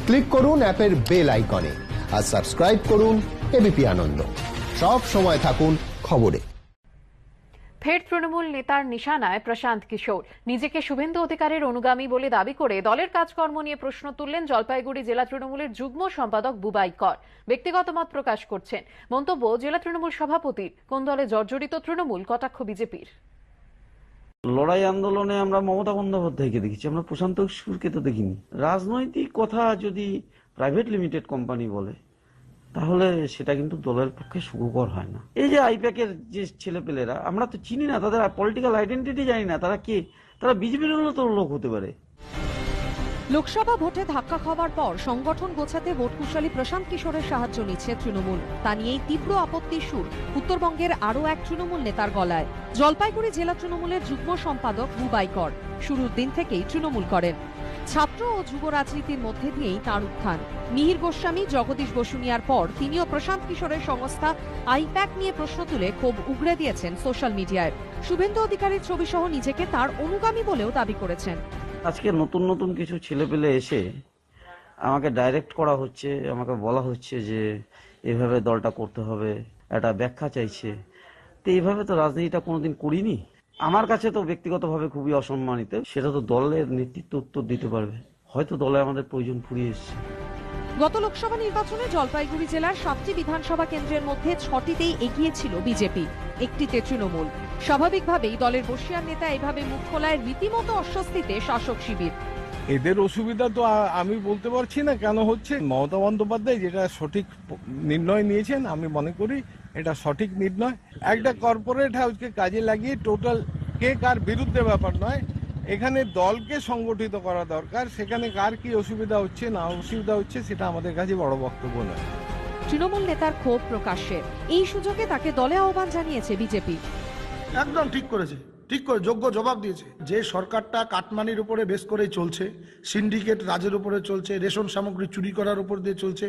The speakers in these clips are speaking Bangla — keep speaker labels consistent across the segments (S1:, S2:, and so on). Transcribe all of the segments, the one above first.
S1: ক্লিক করুন অ্যাপের বেল আইকনে আর সাবস্ক্রাইব করুন এবিপি আনন্দ। সব সময় থাকুন খবরে।
S2: ফের তৃণমূল নেতার নিশানায় প্রশান্ত কিশোর। নিজেকে শুভেন্দু অধিকারীর অনুগামী বলে দাবি করে দলের কাজকর্ম নিয়ে প্রশ্ন তুললেন জলপাইগুড়ি জেলা তৃণমূলের যুগ্ম সম্পাদক বুবাই কর। ব্যক্তিগত মত প্রকাশ করছেন। মন্তব্য জেলা তৃণমূল সভাপতির। কোন দলে জর্জরিত তৃণমূল, কটাক্ষ বিজেপির।
S3: লড়াই আন্দোলনে আমরা মমতা বন্দ্যোপাধ্যায়কে দেখেছি, আমরা প্রশান্ত কিশোরকে তো দেখিনি। রাজনৈতিক কথা যদি প্রাইভেট লিমিটেড কোম্পানি বলে তাহলে সেটা কিন্তু দলের পক্ষে সুখকর হয় না। এই যে আইপ্যাকের যে ছেলেপেলেরা, আমরা তো চিনি না, তাদের পলিটিক্যাল আইডেন্টিটি জানি না, তারা কে, তারা বিজেপির তো লোক হতে পারে।
S4: লোকসভা ভোটে ধাক্কা খাওয়ার পর সংগঠন গোছাতে ভোটকুশলী প্রশান্ত কিশোরের সাহায্য নিচ্ছে তৃণমূল। তা নিয়েই তীব্র আপত্তির সুর উত্তরবঙ্গের আরও এক তৃণমূল নেতার গলায়। জলপাইগুড়ি জেলা তৃণমূলের যুগ্ম সম্পাদক বুবাই কর শুরুর দিন থেকেই তৃণমূল করেন। ছাত্র ও যুব রাজনীতির মধ্যে দিয়েই তাঁর উত্থান। মিহির গোস্বামী, জগদীশ বসুনিয়ার পর তিনিও প্রশান্ত কিশোরের সংস্থা আইপ্যাক নিয়ে প্রশ্ন তুলে ক্ষোভ উগরে দিয়েছেন সোশ্যাল মিডিয়ায়। শুভেন্দু অধিকারীর ছবি সহ নিজেকে তার অনুগামী বলেও দাবি করেছেন।
S3: আজকে নতুন নতুন কিছু ছেলেপেলে এসে আমাকে ডাইরেক্ট করা হচ্ছে, আমাকে বলা হচ্ছে যে এভাবে দলটা করতে হবে, একটা ব্যাখ্যা চাইছে। তো এইভাবে তো রাজনীতিটা কোনোদিন করিনি। আমার কাছে তো ব্যক্তিগতভাবে খুবই অসম্মানিত। সেটা তো দলের নেতৃত্ব উত্তর দিতে পারবে। হয়তো দলে আমাদের প্রয়োজন ফুরিয়ে এসছে।
S4: গত লোকসভা নির্বাচনে জলপাইগুড়ি জেলার 7টি বিধানসভা কেন্দ্রের মধ্যে 6টিতেই এগিয়ে ছিল বিজেপি, একটিতে তৃণমূল। স্বাভাবিকভাবেই দলের বর্ষিয়ান নেতা এভাবে মুখ খোলায় রীতিমতো অস্বস্তিতে শাসক শিবির।
S5: এদের অসুবিধা তো আমি বলতে পারছি না কেন হচ্ছে। মমতা বন্দ্যোপাধ্যায় যেটা সঠিক নির্ণয় নিয়েছেন, আমি মনে করি এটা সঠিক নির্ণয়। একটা কর্পোরেট হাউসকে কাজে লাগিয়ে টোটাল কে কার বিরুদ্ধে ব্যাপার নয়, এখানে দলকে সংগঠিত করা দরকার। সেখানে কার কি অসুবিধা হচ্ছে না অসুবিধা হচ্ছে সেটা আমাদের কাছে বড় বক্তব্য নয়।
S4: তৃণমূল নেতার ক্ষোভ প্রকাশ্যে। এই সুযোগে তাকে দলে আহ্বান জানিয়েছে বিজেপি।
S6: একদম ঠিক করেছে, ঠিক করে যোগ্য জবাব দিয়েছে। যে সরকারটা কাটমানির উপরে বেশ করেই চলছে, সিন্ডিকেট রাজের উপরে চলছে, রেশন সামগ্রী চুরি করার উপর দিয়ে চলছে,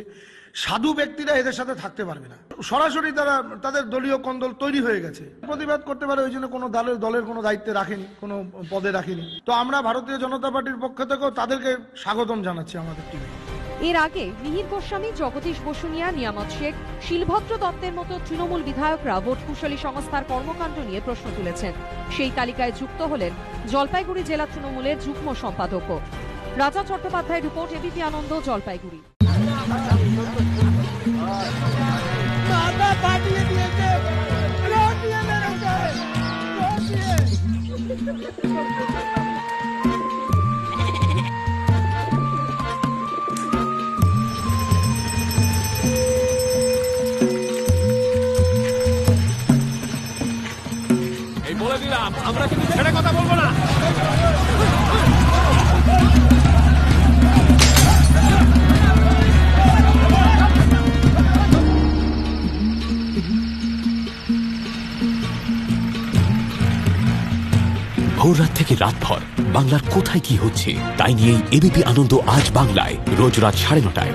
S6: সাধু ব্যক্তিরা এদের সাথে থাকতে পারবে না। সরাসরি তারা তাদের দলীয় কন্দল তৈরি হয়ে গেছে, প্রতিবাদ করতে পারে। ওই জন্য কোনো দলের কোনো দায়িত্বে রাখেনি, কোনো পদে রাখেনি। তো আমরা ভারতীয় জনতা পার্টির পক্ষ থেকেও তাদেরকে স্বাগতম জানাচ্ছি আমাদের টিমে।
S4: এর আগে মিহির গোস্বামী, জগদীশ বসুনিয়া, নিয়ামত শেখ, শিলভদ্র দত্তের মতো তৃণমূল বিধায়করা ভোটকুশলী সংস্থার কর্মকাণ্ড নিয়ে প্রশ্ন তুলেছেন। সেই তালিকায় যুক্ত হলেন জলপাইগুড়ি জেলা তৃণমূলের যুগ্ম সম্পাদক। রাজা চট্টোপাধ্যায়ের রিপোর্ট, এবিপি আনন্দ, জলপাইগুড়ি।
S7: বলে দিলাম, আমরা কিন্তু ছেড়ে কথা বলবো না।
S8: ভোর রাত থেকে রাতভর বাংলার কোথায় কি হচ্ছে তাই নিয়েই এবিপি আনন্দ আজ বাংলায় রোজ রাত 9:30টায়।